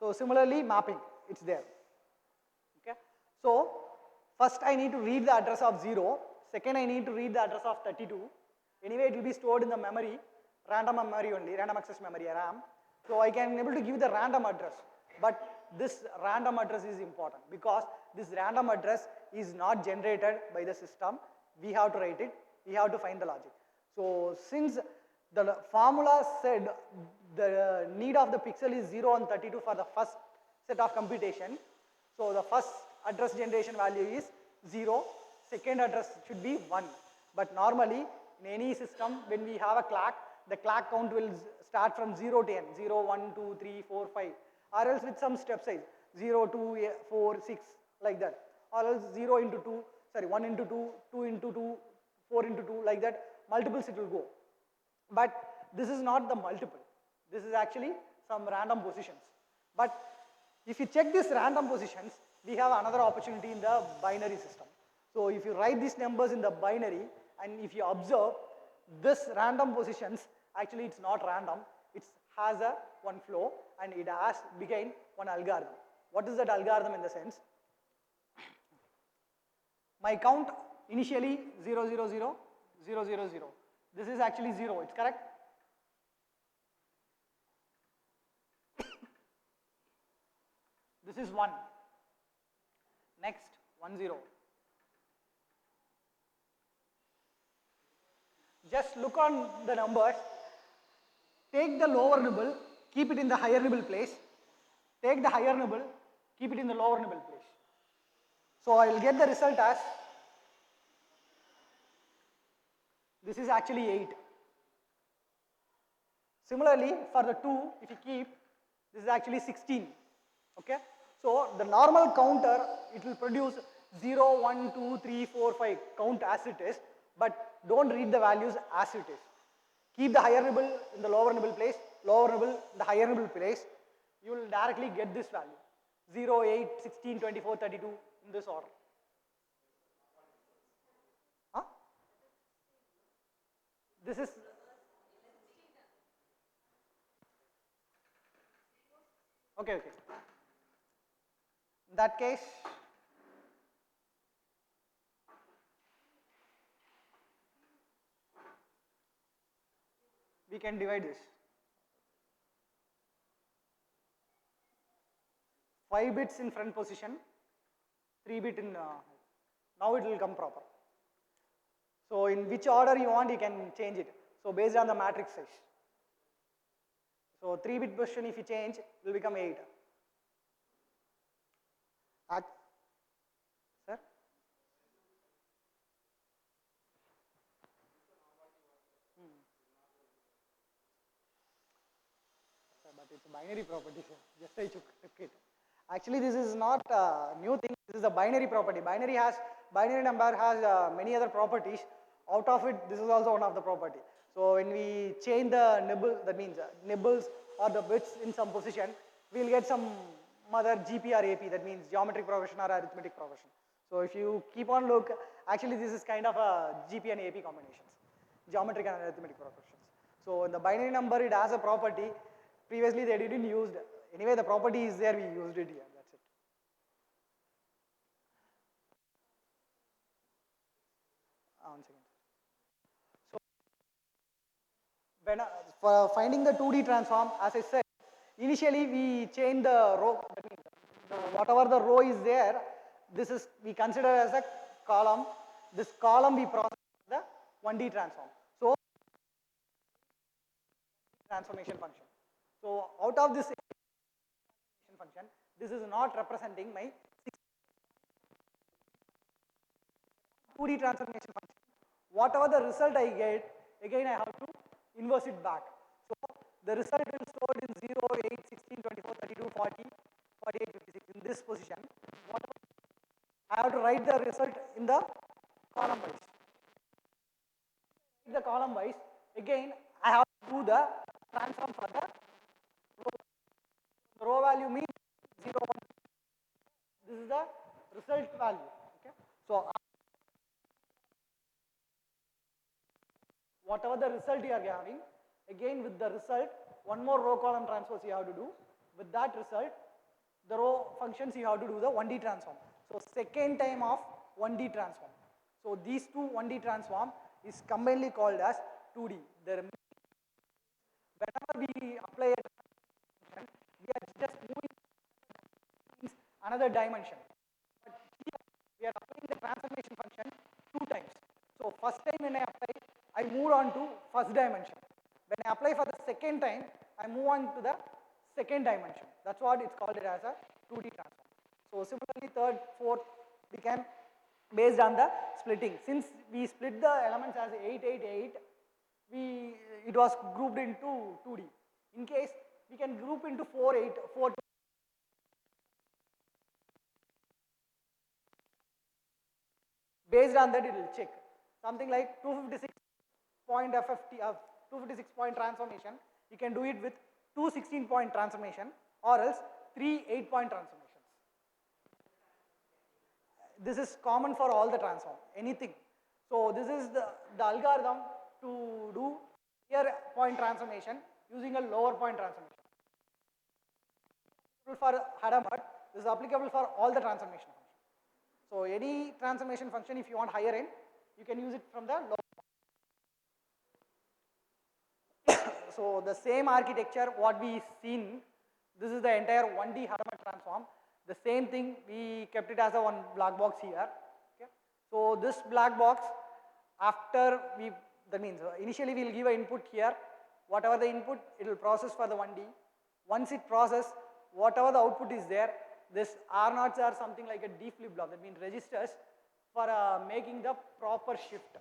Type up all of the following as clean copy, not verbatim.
So similarly, mapping, it's there. Okay. So first I need to read the address of 0. Second, I need to read the address of 32. Anyway, it will be stored in the memory, random memory only, random access memory, RAM. So I can able to give the random address. But this random address is important because this random address is not generated by the system. We have to write it. We have to find the logic. So since the formula said the need of the pixel is 0 and 32 for the first set of computation. So the first address generation value is 0, second address should be 1. But normally in any system when we have a clock, the clock count will start from 0 to n, 0, 1, 2, 3, 4, 5 or else with some step size 0, 2, 4, 6 like that, or else 0 into 2, sorry 1 into 2, 2 into 2, 4 into 2 like that, multiples it will go. But this is not the multiple, this is actually some random positions. But if you check these random positions, we have another opportunity in the binary system. So if you write these numbers in the binary and if you observe this random positions, actually it's not random, it has a one flow and it has behind one algorithm. What is that algorithm in the sense? My count initially 0, 0, 0, 0, 0, 0. This is actually 0, it's correct? This is 1. Next, 1, 0. Just look on the numbers. Take the lower nibble, keep it in the higher nibble place. Take the higher nibble, keep it in the lower nibble place. So I will get the result as, this is actually 8. Similarly, for the 2, if you keep, this is actually 16. Okay? So the normal counter, it will produce 0, 1, 2, 3, 4, 5 count as it is, but don't read the values as it is. Keep the higher nibble in the lower nibble place, lower nibble in the higher nibble place, you will directly get this value 0, 8, 16, 24, 32 in this order. Huh? This is okay. In that case, we can divide this. 5 bits in front position, 3 bit in, now it will come proper. So in which order you want, you can change it. So based on the matrix size. So 3 bit position if you change, it will become 8. Sir? But it's a binary property, sir. Just I took it. Actually, this is not a new thing. This is a binary property. Binary number has many other properties. Out of it, this is also one of the property. So when we change the nibble, that means nibbles or the bits in some position, we'll get some other GP or AP. That means geometric progression or arithmetic progression. So if you keep on look, actually this is kind of a GP and AP combinations, geometric and arithmetic progressions. So in the binary number, it has a property. Previously they didn't use it. Anyway, the property is there, we used it here, that's it. One second. So when for finding the 2D transform, as I said, initially we change the row, that means whatever the row is there, this is we consider as a column. This column we process the 1D transform. So transformation function. So out of this function, this is not representing my 2D transformation function. Whatever the result I get, again I have to inverse it back. So the result will stored in 0, 8, 16, 24, 32, 40, 48, 56 in this position. Whatever I have to write the result in the column wise. In the column wise, again I have to do the transform for the row. The row value means 0, 1. This is the result value. Okay. So whatever the result you are having, again with the result, one more row column transpose you have to do. With that result, the row functions you have to do the 1D transform. So second time of 1D transform. So these two 1D transform is combinedly called as 2D. Whenever we apply a function, we are just moving another dimension. But here we are applying the transformation function 2 times. So first time when I apply, I move on to first dimension. When I apply for the second time, I move on to the second dimension. That's what it's called it as a 2D transform. So similarly, third, fourth became based on the splitting. Since we split the elements as 8, 8, 8, it was grouped into 2D. In case we can group into 4, 8, 4. Based on that, it will check something like 256 point FFT of 256 point transformation. You can do it with 216 point transformation or else 3 8 point transformations. This is common for all the transform, anything. So this is the algorithm to do here point transformation using a lower point transformation. For Hadamard, this is applicable for all the transformation functions. So any transformation function, if you want higher end, you can use it from the lower. So the same architecture what we seen, this is the entire 1D Hadamard transform. The same thing we kept it as a one black box here. Okay. So this black box, after that means initially we will give an input here. Whatever the input, it will process for the 1D. Once it process, whatever the output is there, this R0s are something like a D flip-flop. That means registers for making the proper shift.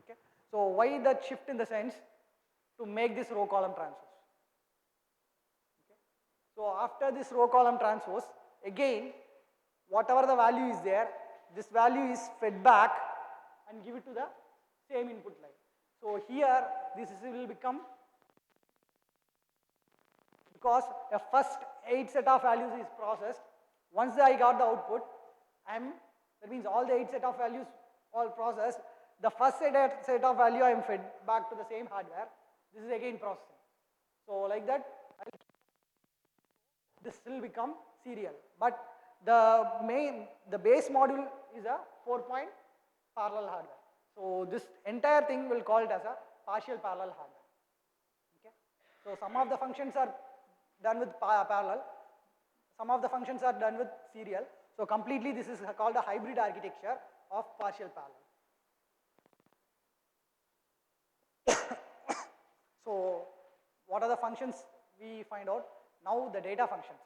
Okay. So why that shift in the sense? To make this row column transpose. Okay. So after this row column transpose, again whatever the value is there, this value is fed back and give it to the same input line. So here this will become, because a first 8 set of values is processed. Once I got the output, that means all the 8 set of values all processed. The first set of value I am fed back to the same hardware. This is again processing. So like that, this will become serial. But the base module is a 4-point parallel hardware. So this entire thing will call it as a partial parallel hardware. Okay. So some of the functions are done with parallel, some of the functions are done with serial. So completely this is called a hybrid architecture of partial parallel. So what are the functions we find out? Now the data functions.